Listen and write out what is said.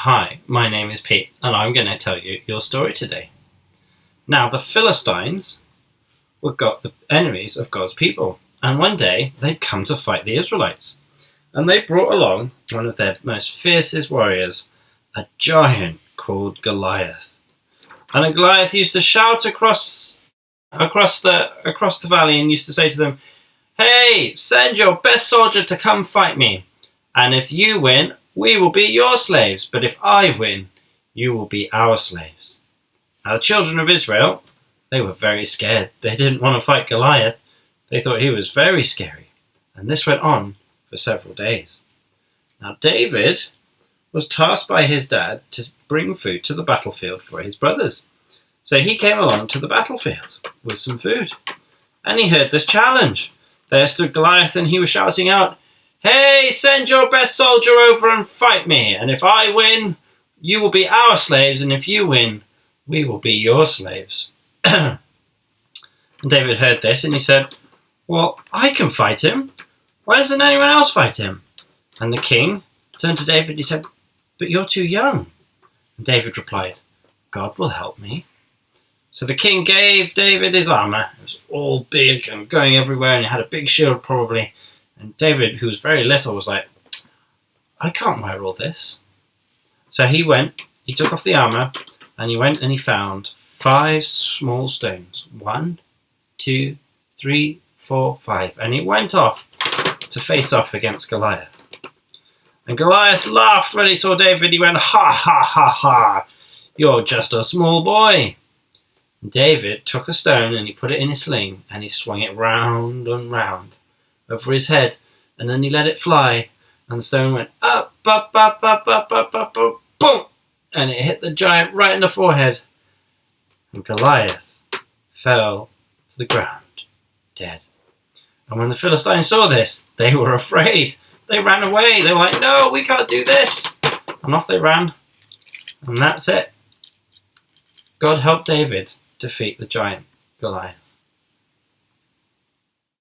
Hi, my name is Pete, and I'm going to tell you your story today. Now, the Philistines were the enemies of God's people, and one day they'd come to fight the Israelites. And they brought along one of their most fiercest warriors, a giant called Goliath. And Goliath used to shout across the valley and used to say to them, "Hey, send your best soldier to come fight me, and if you win, we will be your slaves, but if I win, you will be our slaves." Now, the children of Israel, they were very scared. They didn't want to fight Goliath. They thought he was very scary. And this went on for several days. Now, David was tasked by his dad to bring food to the battlefield for his brothers. So he came along to the battlefield with some food. And he heard this challenge. There stood Goliath and he was shouting out, "Hey, send your best soldier over and fight me, and if I win, you will be our slaves, and if you win, we will be your slaves." And David heard this and he said, "Well, I can fight him. Why doesn't anyone else fight him?" And the king turned to David and he said, "But you're too young." And David replied, "God will help me." So the king gave David his armor. It was all big and going everywhere, and he had a big shield probably. And David, who was very little, was like, "I can't wear all this." So he took off the armor, and he went and he found 5 small stones. 1, 2, 3, 4, 5. And he went off to face off against Goliath. And Goliath laughed when he saw David. He went, "Ha, ha, ha, ha. You're just a small boy." And David took a stone and he put it in his sling, and he swung it round and round over his head, and then he let it fly, and the stone went up, up, up, up, up, up, up, up, boom, and it hit the giant right in the forehead, and Goliath fell to the ground, dead. And when the Philistines saw this, they were afraid. They ran away. They were like, "No, we can't do this," and off they ran. And that's it. God helped David defeat the giant Goliath.